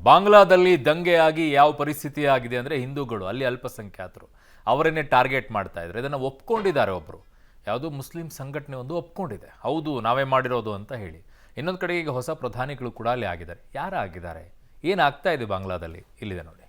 ಬಾಂಗ್ಲಾದಲ್ಲಿ ದಂಗೆಯಾಗಿ ಯಾವ ಪರಿಸ್ಥಿತಿ ಆಗಿದೆ ಅಂದರೆ ಹಿಂದೂಗಳು ಅಲ್ಲಿ ಅಲ್ಪಸಂಖ್ಯಾತರು ಅವರನ್ನೇ ಟಾರ್ಗೆಟ್ ಮಾಡ್ತಾ ಇದ್ದಾರೆ. ಇದನ್ನು ಒಪ್ಕೊಂಡಿದ್ದಾರೆ ಒಬ್ಬರು, ಯಾವುದೋ ಮುಸ್ಲಿಂ ಸಂಘಟನೆ ಒಂದು ಒಪ್ಕೊಂಡಿದೆ, ಹೌದು ನಾವೇ ಮಾಡಿರೋದು ಅಂತ ಹೇಳಿ. ಇನ್ನೊಂದು ಕಡೆ ಈಗ ಹೊಸ ಪ್ರಧಾನಿಗಳು ಕೂಡ ಅಲ್ಲಿ ಆಗಿದ್ದಾರೆ. ಯಾರಾಗಿದ್ದಾರೆ, ಏನಾಗ್ತಾ ಇದೆ ಬಾಂಗ್ಲಾದಲ್ಲಿ, ಇಲ್ಲಿದೆ ನೋಡಿ.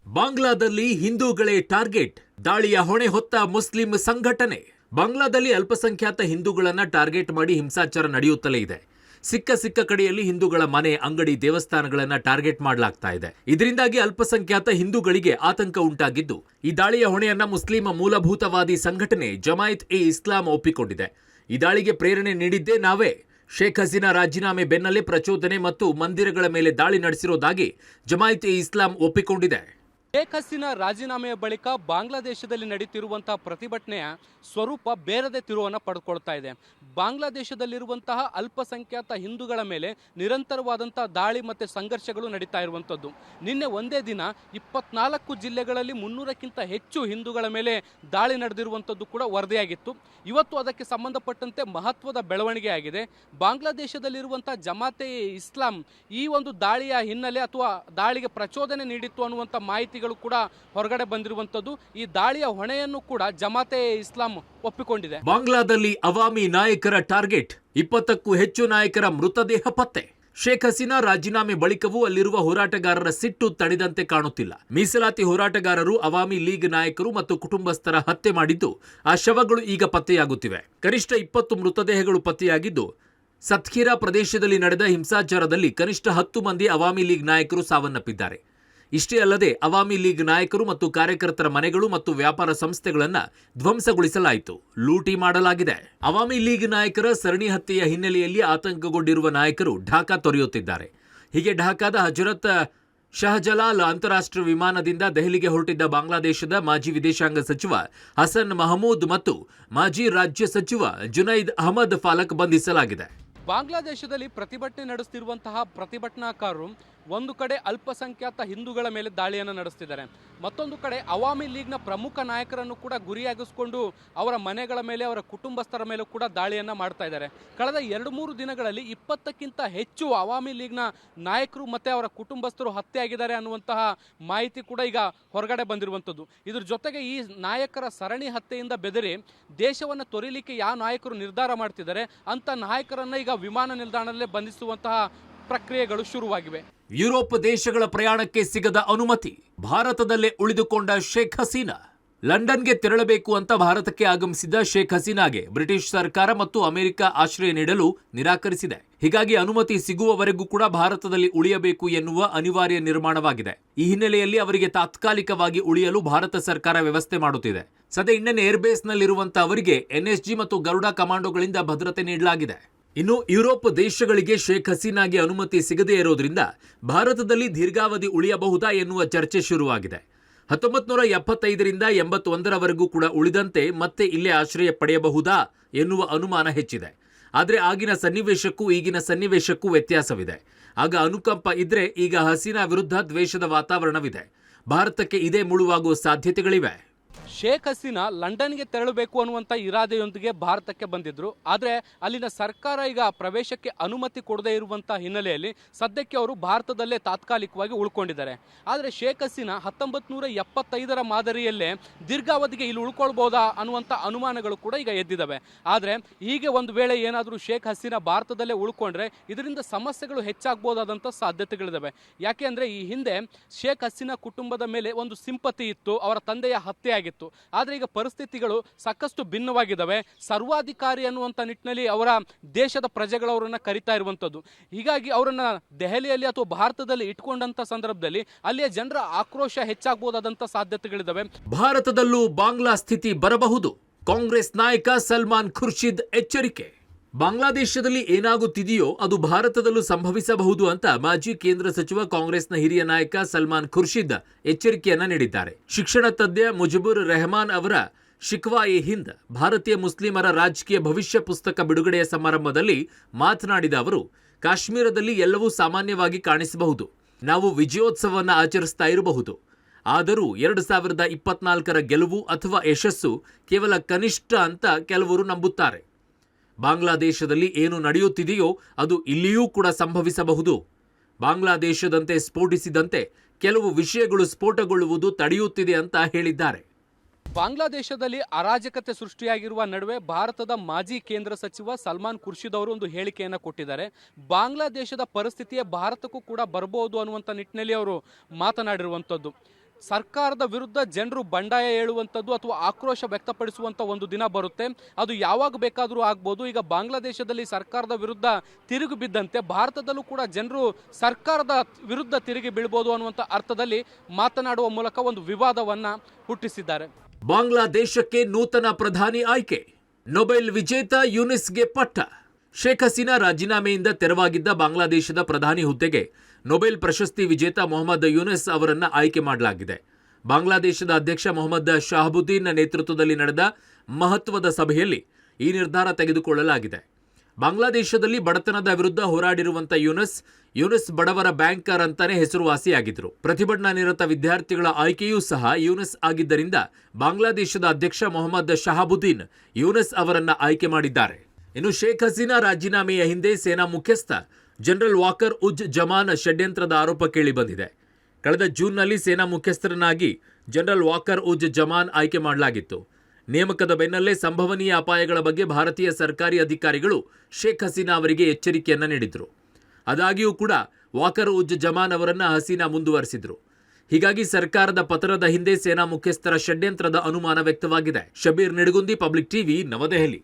ಬಾಂಗ್ಲಾದಲ್ಲಿ ಹಿಂದೂಗಳೇ ಟಾರ್ಗೆಟ್, ದಾಳಿಯ ಹೊಣೆ ಹೊತ್ತ ಮುಸ್ಲಿಂ ಸಂಘಟನೆ. ಬಾಂಗ್ಲಾದಲ್ಲಿ ಅಲ್ಪಸಂಖ್ಯಾತ ಹಿಂದೂಗಳನ್ನ ಟಾರ್ಗೆಟ್ ಮಾಡಿ ಹಿಂಸಾಚಾರ ನಡೆಯುತ್ತಲೇ ಇದೆ. ಸಿಕ್ಕ ಕಡೆಯಲ್ಲಿ ಹಿಂದೂಗಳ ಮನೆ, ಅಂಗಡಿ, ದೇವಸ್ಥಾನಗಳನ್ನ ಟಾರ್ಗೆಟ್ ಮಾಡಲಾಗ್ತಾ ಇದೆ. ಇದರಿಂದಾಗಿ ಅಲ್ಪಸಂಖ್ಯಾತ ಹಿಂದೂಗಳಿಗೆ ಆತಂಕ ಉಂಟಾಗಿದ್ದು, ಈ ದಾಳಿಯ ಹೊಣೆಯನ್ನ ಮುಸ್ಲಿಂ ಮೂಲಭೂತವಾದಿ ಸಂಘಟನೆ ಜಮಾಯಿತ್ ಎ ಇಸ್ಲಾಂ ಒಪ್ಪಿಕೊಂಡಿದೆ. ಈ ದಾಳಿಗೆ ಪ್ರೇರಣೆ ನೀಡಿದ್ದೇ ನಾವೇ. ಶೇಖ್ ಹಸೀನಾ ರಾಜೀನಾಮೆ ಬೆನ್ನಲ್ಲೇ ಪ್ರಚೋದನೆ ಮತ್ತು ಮಂದಿರಗಳ ಮೇಲೆ ದಾಳಿ ನಡೆಸಿರೋದಾಗಿ ಜಮಾಯಿತ್ ಎ ಇಸ್ಲಾಂ ಒಪ್ಪಿಕೊಂಡಿದೆ. ಶೇಖ್ ಹಸೀನಾ ರಾಜೀನಾಮೆಯ ಬಳಿಕ ಬಾಂಗ್ಲಾದೇಶದಲ್ಲಿ ನಡೆಯುತ್ತಿರುವಂತಹ ಪ್ರತಿಭಟನೆಯ ಸ್ವರೂಪ ಬೇರೆದೇ ತಿರುವನ್ನು ಪಡೆದುಕೊಳ್ತಾ ಇದೆ. ಬಾಂಗ್ಲಾದೇಶದಲ್ಲಿರುವಂತಹ ಅಲ್ಪಸಂಖ್ಯಾತ ಹಿಂದೂಗಳ ಮೇಲೆ ನಿರಂತರವಾದಂತಹ ದಾಳಿ ಮತ್ತು ಸಂಘರ್ಷಗಳು ನಡೀತಾ ಇರುವಂಥದ್ದು. ನಿನ್ನೆ ಒಂದೇ ದಿನ 24 ಜಿಲ್ಲೆಗಳಲ್ಲಿ 300ಕ್ಕಿಂತ ಹೆಚ್ಚು ಹಿಂದೂಗಳ ಮೇಲೆ ದಾಳಿ ನಡೆದಿರುವಂಥದ್ದು ಕೂಡ ವರದಿಯಾಗಿತ್ತು. ಇವತ್ತು ಅದಕ್ಕೆ ಸಂಬಂಧಪಟ್ಟಂತೆ ಮಹತ್ವದ ಬೆಳವಣಿಗೆ ಆಗಿದೆ. ಬಾಂಗ್ಲಾದೇಶದಲ್ಲಿರುವಂತಹ ಜಮಾತೆ ಇಸ್ಲಾಂ ಈ ಒಂದು ದಾಳಿಯ ಹಿನ್ನೆಲೆ ಅಥವಾ ದಾಳಿಗೆ ಪ್ರಚೋದನೆ ನೀಡಿತ್ತು ಅನ್ನುವಂಥ ಮಾಹಿತಿಗಳು ಕೂಡ ಹೊರಗಡೆ ಬಂದಿರುವಂತದ್ದು. ಈ ದಾಳಿಯ ಹೊಣೆಯನ್ನು ಕೂಡ ಜಮಾತೆ ಇಸ್ಲಾಂ ಒಪ್ಪಿಕೊಂಡಿದೆ. ಬಾಂಗ್ಲಾದಲ್ಲಿ ಅವಾಮಿ ನಾಯಕರ ಟಾರ್ಗೆಟ್, 20ಕ್ಕೂ ಹೆಚ್ಚು ನಾಯಕರ ಮೃತದೇಹ ಪತ್ತೆ. ಶೇಖ್ ಹಸೀನಾ ರಾಜೀನಾಮೆ ಬಳಿಕವೂ ಅಲ್ಲಿರುವ ಹೋರಾಟಗಾರರ ಸಿಟ್ಟು ತಣಿದಂತೆ ಕಾಣುತ್ತಿಲ್ಲ. ಮೀಸಲಾತಿ ಹೋರಾಟಗಾರರು, ಅವಾಮಿ ಲೀಗ್ ನಾಯಕರು ಮತ್ತು ಕುಟುಂಬಸ್ಥರ ಹತ್ಯೆ ಮಾಡಿದ್ದು, ಆ ಶವಗಳು ಈಗ ಪತ್ತೆಯಾಗುತ್ತಿವೆ. ಕನಿಷ್ಠ 20 ಮೃತದೇಹಗಳು ಪತ್ತೆಯಾಗಿದ್ದು, ಸತ್ಖೀರಾ ಪ್ರದೇಶದಲ್ಲಿ ನಡೆದ ಹಿಂಸಾಚಾರದಲ್ಲಿ ಕನಿಷ್ಠ 10 ಮಂದಿ ಅವಾಮಿ ಲೀಗ್ ನಾಯಕರು ಸಾವನ್ನಪ್ಪಿದ್ದಾರೆ. ಇಷ್ಟೇ ಅಲ್ಲದೆ ಅವಾಮಿ ಲೀಗ್ ನಾಯಕರು ಮತ್ತು ಕಾರ್ಯಕರ್ತರ ಮನೆಗಳು ಮತ್ತು ವ್ಯಾಪಾರ ಸಂಸ್ಥೆಗಳನ್ನು ಧ್ವಂಸಗೊಳಿಸಲಾಯಿತು, ಲೂಟಿ ಮಾಡಲಾಗಿದೆ. ಅವಾಮಿ ಲೀಗ್ ನಾಯಕರ ಸರಣಿ ಹತ್ಯೆಯ ಹಿನ್ನೆಲೆಯಲ್ಲಿ ಆತಂಕಗೊಂಡಿರುವ ನಾಯಕರು ಢಾಕಾ ತೊರೆಯುತ್ತಿದ್ದಾರೆ. ಹೀಗೆ ಢಾಕಾದ ಹಜರತ್ ಶಹಜಲಾಲ್ ಅಂತಾರಾಷ್ಟ್ರೀಯ ವಿಮಾನದಿಂದ ದೆಹಲಿಗೆ ಹೊರಟಿದ್ದ ಬಾಂಗ್ಲಾದೇಶದ ಮಾಜಿ ವಿದೇಶಾಂಗ ಸಚಿವ ಹಸನ್ ಮಹಮೂದ್ ಮತ್ತು ಮಾಜಿ ರಾಜ್ಯ ಸಚಿವ ಜುನೈದ್ ಅಹಮದ್ ಫಾಲಕ್ ಬಂಧಿಸಲಾಗಿದೆ. ಬಾಂಗ್ಲಾದೇಶದಲ್ಲಿ ಪ್ರತಿಭಟನೆ ನಡೆಸುತ್ತಿರುವಂತಹ ಪ್ರತಿಭಟನಾಕಾರರು ಒಂದು ಕಡೆ ಅಲ್ಪಸಂಖ್ಯಾತ ಹಿಂದೂಗಳ ಮೇಲೆ ದಾಳಿಯನ್ನು ನಡೆಸ್ತಿದ್ದಾರೆ, ಮತ್ತೊಂದು ಕಡೆ ಅವಾಮಿ ಲೀಗ್ನ ಪ್ರಮುಖ ನಾಯಕರನ್ನು ಕೂಡ ಗುರಿಯಾಗಿಸಿಕೊಂಡು ಅವರ ಮನೆಗಳ ಮೇಲೆ, ಅವರ ಕುಟುಂಬಸ್ಥರ ಮೇಲೂ ಕೂಡ ದಾಳಿಯನ್ನು ಮಾಡ್ತಾ ಇದ್ದಾರೆ. ಕಳೆದ 2-3 ದಿನಗಳಲ್ಲಿ 20ಕ್ಕಿಂತ ಹೆಚ್ಚು ಅವಾಮಿ ಲೀಗ್ನ ನಾಯಕರು ಮತ್ತು ಅವರ ಕುಟುಂಬಸ್ಥರು ಹತ್ಯೆಯಾಗಿದ್ದಾರೆ ಅನ್ನುವಂತಹ ಮಾಹಿತಿ ಕೂಡ ಈಗ ಹೊರಗಡೆ ಬಂದಿರುವಂಥದ್ದು. ಇದ್ರ ಜೊತೆಗೆ ಈ ನಾಯಕರ ಸರಣಿ ಹತ್ಯೆಯಿಂದ ಬೆದರಿ ದೇಶವನ್ನು ತೊರೆಯಲಿಕ್ಕೆ ಯಾವ ನಾಯಕರು ನಿರ್ಧಾರ ಮಾಡ್ತಿದ್ದಾರೆ ಅಂತ ನಾಯಕರನ್ನ ಈಗ ವಿಮಾನ ನಿಲ್ದಾಣದಲ್ಲೇ ಬಂಧಿಸುವಂತಹ ಪ್ರಕ್ರಿಯೆಗಳು ಶುರುವಾಗಿವೆ. ಯುರೋಪ್ ದೇಶಗಳ ಪ್ರಯಾಣಕ್ಕೆ ಸಿಗದ ಅನುಮತಿ, ಭಾರತದಲ್ಲೇ ಉಳಿದುಕೊಂಡ ಶೇಖ್ ಹಸೀನಾ. ಲಂಡನ್ಗೆ ತೆರಳಬೇಕು ಅಂತ ಭಾರತಕ್ಕೆ ಆಗಮಿಸಿದ್ದ ಶೇಖ್ ಹಸೀನಾಗೆ ಬ್ರಿಟಿಷ್ ಸರ್ಕಾರ ಮತ್ತು ಅಮೆರಿಕ ಆಶ್ರಯ ನೀಡಲು ನಿರಾಕರಿಸಿದೆ. ಹೀಗಾಗಿ ಅನುಮತಿ ಸಿಗುವವರೆಗೂ ಕೂಡ ಭಾರತದಲ್ಲಿ ಉಳಿಯಬೇಕು ಎನ್ನುವ ಅನಿವಾರ್ಯ ನಿರ್ಮಾಣವಾಗಿದೆ. ಈ ಹಿನ್ನೆಲೆಯಲ್ಲಿ ಅವರಿಗೆ ತಾತ್ಕಾಲಿಕವಾಗಿ ಉಳಿಯಲು ಭಾರತ ಸರ್ಕಾರ ವ್ಯವಸ್ಥೆ ಮಾಡುತ್ತಿದೆ. ಸದ್ಯ ಇಂಡಿಯನ್ ಏರ್ಬೇಸ್ನಲ್ಲಿರುವಂತಹ ಅವರಿಗೆ NSG ಮತ್ತು ಗರುಡ ಕಮಾಂಡೋಗಳಿಂದ ಭದ್ರತೆ ನೀಡಲಾಗಿದೆ. ಇನ್ನು ಯುರೋಪ್ ದೇಶಗಳಿಗೆ ಶೇಖ್ ಹಸೀನಾಗೆ ಅನುಮತಿ ಸಿಗದೇ ಇರೋದ್ರಿಂದ ಭಾರತದಲ್ಲಿ ದೀರ್ಘಾವಧಿ ಉಳಿಯಬಹುದಾ ಎನ್ನುವ ಚರ್ಚೆ ಶುರುವಾಗಿದೆ. 1975ರಿಂದ 81ರವರೆಗೂ ಕೂಡ ಉಳಿದಂತೆ ಮತ್ತೆ ಇಲ್ಲೇ ಆಶ್ರಯ ಪಡೆಯಬಹುದಾ ಎನ್ನುವ ಅನುಮಾನ ಹೆಚ್ಚಿದೆ. ಆದರೆ ಆಗಿನ ಸನ್ನಿವೇಶಕ್ಕೂ ಈಗಿನ ಸನ್ನಿವೇಶಕ್ಕೂ ವ್ಯತ್ಯಾಸವಿದೆ. ಆಗ ಅನುಕಂಪ ಇದ್ರೆ, ಈಗ ಹಸೀನಾ ವಿರುದ್ಧ ದ್ವೇಷದ ವಾತಾವರಣವಿದೆ. ಭಾರತಕ್ಕೆ ಇದೇ ಮುಳುವಾಗುವ ಸಾಧ್ಯತೆಗಳಿವೆ. ಶೇಖ್ ಹಸೀನಾ ಲಂಡನ್ಗೆ ತೆರಳಬೇಕು ಅನ್ನುವಂಥ ಇರಾದೆಯೊಂದಿಗೆ ಭಾರತಕ್ಕೆ ಬಂದಿದ್ರು. ಆದರೆ ಅಲ್ಲಿನ ಸರ್ಕಾರ ಈಗ ಪ್ರವೇಶಕ್ಕೆ ಅನುಮತಿ ಕೊಡದೇ ಇರುವಂಥ ಹಿನ್ನೆಲೆಯಲ್ಲಿ ಸದ್ಯಕ್ಕೆ ಅವರು ಭಾರತದಲ್ಲೇ ತಾತ್ಕಾಲಿಕವಾಗಿ ಉಳ್ಕೊಂಡಿದ್ದಾರೆ. ಆದರೆ ಶೇಖ್ ಹಸೀನಾ 1975ರ ಮಾದರಿಯಲ್ಲೇ ದೀರ್ಘಾವಧಿಗೆ ಇಲ್ಲಿ ಉಳ್ಕೊಳ್ಬೋದಾ ಅನ್ನುವಂಥ ಅನುಮಾನಗಳು ಕೂಡ ಈಗ ಎದ್ದಿದ್ದಾವೆ. ಆದರೆ ಹೀಗೆ ಒಂದು ವೇಳೆ ಏನಾದರೂ ಶೇಖ್ ಹಸೀನಾ ಭಾರತದಲ್ಲೇ ಉಳ್ಕೊಂಡ್ರೆ ಇದರಿಂದ ಸಮಸ್ಯೆಗಳು ಹೆಚ್ಚಾಗಬಹುದಾದಂಥ ಸಾಧ್ಯತೆಗಳಿದ್ದಾವೆ. ಯಾಕೆ ಅಂದರೆ ಈ ಹಿಂದೆ ಶೇಖ್ ಹಸೀನಾ ಕುಟುಂಬದ ಮೇಲೆ ಒಂದು ಸಿಂಪತಿ ಇತ್ತು, ಅವರ ತಂದೆಯ ಹತ್ಯೆ ಆಗಿತ್ತು. ಆದರೆ ಈಗ ಪರಿಸ್ಥಿತಿಗಳು ಸಾಕಷ್ಟು ಭಿನ್ನವಾಗಿದ್ದಾವೆ. ಸರ್ವಾಧಿಕಾರಿ ಅನ್ನುವಂಥ ನಿಟ್ಟಿನಲ್ಲಿ ಅವರ ದೇಶದ ಪ್ರಜೆಗಳವರನ್ನ ಕರಿತಾ ಇರುವಂಥದ್ದು. ಹೀಗಾಗಿ ಅವರನ್ನ ದೆಹಲಿಯಲ್ಲಿ ಅಥವಾ ಭಾರತದಲ್ಲಿ ಇಟ್ಕೊಂಡಂತ ಸಂದರ್ಭದಲ್ಲಿ ಅಲ್ಲಿಯ ಜನರ ಆಕ್ರೋಶ ಹೆಚ್ಚಾಗಬಹುದಾದಂಥ ಸಾಧ್ಯತೆಗಳಿದ್ದಾವೆ. ಭಾರತದಲ್ಲೂ ಬಾಂಗ್ಲಾ ಸ್ಥಿತಿ ಬರಬಹುದು. ಕಾಂಗ್ರೆಸ್ ನಾಯಕ ಸಲ್ಮಾನ್ ಖುರ್ಷಿದ್ ಎಚ್ಚರಿಕೆ. ಬಾಂಗ್ಲಾದೇಶದಲ್ಲಿ ಏನಾಗುತ್ತಿದೆಯೋ ಅದು ಭಾರತದಲ್ಲೂ ಸಂಭವಿಸಬಹುದು ಅಂತ ಮಾಜಿ ಕೇಂದ್ರ ಸಚಿವ ಕಾಂಗ್ರೆಸ್ನ ಹಿರಿಯ ನಾಯಕ ಸಲ್ಮಾನ್ ಖುರ್ಷಿದ್ ಎಚ್ಚರಿಕೆಯನ್ನ ನೀಡಿದ್ದಾರೆ. ಶಿಕ್ಷಣ ತಜ್ಞ ಮುಜಿಬುರ್ ರೆಹಮಾನ್ ಅವರ ಶಿಕ್ವಾ ಎ ಹಿಂದ್ ಭಾರತೀಯ ಮುಸ್ಲಿಮರ ರಾಜಕೀಯ ಭವಿಷ್ಯ ಪುಸ್ತಕ ಬಿಡುಗಡೆಯ ಸಮಾರಂಭದಲ್ಲಿ ಮಾತನಾಡಿದ ಅವರು, ಕಾಶ್ಮೀರದಲ್ಲಿ ಎಲ್ಲವೂ ಸಾಮಾನ್ಯವಾಗಿ ಕಾಣಿಸಬಹುದು, ನಾವು ವಿಜಯೋತ್ಸವವನ್ನು ಆಚರಿಸ್ತಾ ಇರಬಹುದು. ಆದರೂ 2024ರ ಗೆಲುವು ಅಥವಾ ಯಶಸ್ಸು ಕೇವಲ ಕನಿಷ್ಠ ಅಂತ ಕೆಲವರು ನಂಬುತ್ತಾರೆ. ಬಾಂಗ್ಲಾದೇಶದಲ್ಲಿ ಏನು ನಡೆಯುತ್ತಿದೆಯೋ ಅದು ಇಲ್ಲಿಯೂ ಕೂಡ ಸಂಭವಿಸಬಹುದು. ಬಾಂಗ್ಲಾದೇಶದಂತೆ ಸ್ಫೋಟಿಸಿದಂತೆ ಕೆಲವು ವಿಷಯಗಳು ಸ್ಫೋಟಗೊಳ್ಳುವುದು ತಡೆಯುತ್ತಿದೆ ಅಂತ ಹೇಳಿದ್ದಾರೆ. ಬಾಂಗ್ಲಾದೇಶದಲ್ಲಿ ಅರಾಜಕತೆ ಸೃಷ್ಟಿಯಾಗಿರುವ ನಡುವೆ ಭಾರತದ ಮಾಜಿ ಕೇಂದ್ರ ಸಚಿವ ಸಲ್ಮಾನ್ ಖುರ್ಷಿದ್ ಅವರು ಒಂದು ಹೇಳಿಕೆಯನ್ನು ಕೊಟ್ಟಿದ್ದಾರೆ. ಬಾಂಗ್ಲಾದೇಶದ ಪರಿಸ್ಥಿತಿಯೇ ಭಾರತಕ್ಕೂ ಕೂಡ ಬರಬಹುದು ಅನ್ನುವಂಥ ನಿಟ್ಟಿನಲ್ಲಿ ಅವರು ಮಾತನಾಡಿರುವಂಥದ್ದು. ಸರ್ಕಾರದ ವಿರುದ್ಧ ಜನರು ಬಂಡಾಯ ಹೇಳುವಂಥದ್ದು ಅಥವಾ ಆಕ್ರೋಶ ವ್ಯಕ್ತಪಡಿಸುವಂಥ ಒಂದು ದಿನ ಬರುತ್ತೆ, ಅದು ಯಾವಾಗ ಬೇಕಾದರೂ ಆಗ್ಬೋದು. ಈಗ ಬಾಂಗ್ಲಾದೇಶದಲ್ಲಿ ಸರ್ಕಾರದ ವಿರುದ್ಧ ತಿರುಗಿ ಬಿದ್ದಂತೆ ಭಾರತದಲ್ಲೂ ಕೂಡ ಜನರು ಸರ್ಕಾರದ ವಿರುದ್ಧ ತಿರುಗಿ ಬೀಳ್ಬೋದು ಅನ್ನುವಂಥ ಅರ್ಥದಲ್ಲಿ ಮಾತನಾಡುವ ಮೂಲಕ ಒಂದು ವಿವಾದವನ್ನು ಹುಟ್ಟಿಸಿದ್ದಾರೆ. ಬಾಂಗ್ಲಾದೇಶಕ್ಕೆ ನೂತನ ಪ್ರಧಾನಿ ಆಯ್ಕೆ, ನೊಬೆಲ್ ವಿಜೇತ ಯೂನಿಸ್ಗೆ ಪಟ್ಟ. ಶೇಖ್ ಹಸೀನಾ ರಾಜೀನಾಮೆಯಿಂದ ತೆರವಾಗಿದ್ದ ಬಾಂಗ್ಲಾದೇಶದ ಪ್ರಧಾನಿ ಹುದ್ದೆಗೆ ನೊಬೆಲ್ ಪ್ರಶಸ್ತಿ ವಿಜೇತ ಮೊಹಮ್ಮದ್ ಯೂನಿಸ್ ಅವರನ್ನ ಆಯ್ಕೆ ಮಾಡಲಾಗಿದೆ. ಬಾಂಗ್ಲಾದೇಶದ ಅಧ್ಯಕ್ಷ ಮೊಹಮ್ಮದ್ ಶಹಾಬುದ್ದೀನ್ ನೇತೃತ್ವದಲ್ಲಿ ನಡೆದ ಮಹತ್ವದ ಸಭೆಯಲ್ಲಿ ಈ ನಿರ್ಧಾರ ತೆಗೆದುಕೊಳ್ಳಲಾಗಿದೆ. ಬಾಂಗ್ಲಾದೇಶದಲ್ಲಿ ಬಡತನದ ವಿರುದ್ಧ ಹೋರಾಡಿರುವಂಥ ಯೂನಿಸ್ ಬಡವರ ಬ್ಯಾಂಕರ್ ಅಂತಾನೆ ಹೆಸರುವಾಸಿಯಾಗಿದ್ದರು. ಪ್ರತಿಭಟನಾ ನಿರತ ವಿದ್ಯಾರ್ಥಿಗಳ ಆಯ್ಕೆಯೂ ಸಹ ಯೂನಿಸ್ ಆಗಿದ್ದರಿಂದ ಬಾಂಗ್ಲಾದೇಶದ ಅಧ್ಯಕ್ಷ ಮೊಹಮ್ಮದ್ ಶಹಾಬುದ್ದೀನ್ ಯೂನಿಸ್ ಅವರನ್ನ ಆಯ್ಕೆ ಮಾಡಿದ್ದಾರೆ. ಇನ್ನು ಶೇಖ್ ಹಸೀನಾ ರಾಜೀನಾಮೆಯ ಹಿಂದೆ ಸೇನಾ ಮುಖ್ಯಸ್ಥ ಜನರಲ್ ವಾಕರ್ ಉಜ್ ಜಮಾನ್ ಷಡ್ಯಂತ್ರದ ಆರೋಪ ಕೇಳಿಬಂದಿದೆ. ಕಳೆದ ಜೂನ್ನಲ್ಲಿ ಸೇನಾ ಮುಖ್ಯಸ್ಥರನ್ನಾಗಿ ಜನರಲ್ ವಾಕರ್ ಉಜ್ ಜಮಾನ್ ಆಯ್ಕೆ ಮಾಡಲಾಗಿತ್ತು. ನೇಮಕದ ಬೆನ್ನಲ್ಲೇ ಸಂಭವನೀಯ ಅಪಾಯಗಳ ಬಗ್ಗೆ ಭಾರತೀಯ ಸರ್ಕಾರಿ ಅಧಿಕಾರಿಗಳು ಶೇಖ್ ಹಸೀನಾ ಅವರಿಗೆ ಎಚ್ಚರಿಕೆಯನ್ನ ನೀಡಿದ್ರು. ಆದಾಗ್ಯೂ ಕೂಡ ವಾಕರ್ ಉಜ್ ಜಮಾನ್ ಅವರನ್ನ ಹಸೀನಾ ಮುಂದುವರೆಸಿದ್ರು. ಹೀಗಾಗಿ ಸರ್ಕಾರದ ಪತನದ ಹಿಂದೆ ಸೇನಾ ಮುಖ್ಯಸ್ಥರ ಷಡ್ಯಂತ್ರದ ಅನುಮಾನ ವ್ಯಕ್ತವಾಗಿದೆ. ಶಬೀರ್ ನಿಡಗುಂದಿ, ಪಬ್ಲಿಕ್ ಟಿವಿ, ನವದೆಹಲಿ.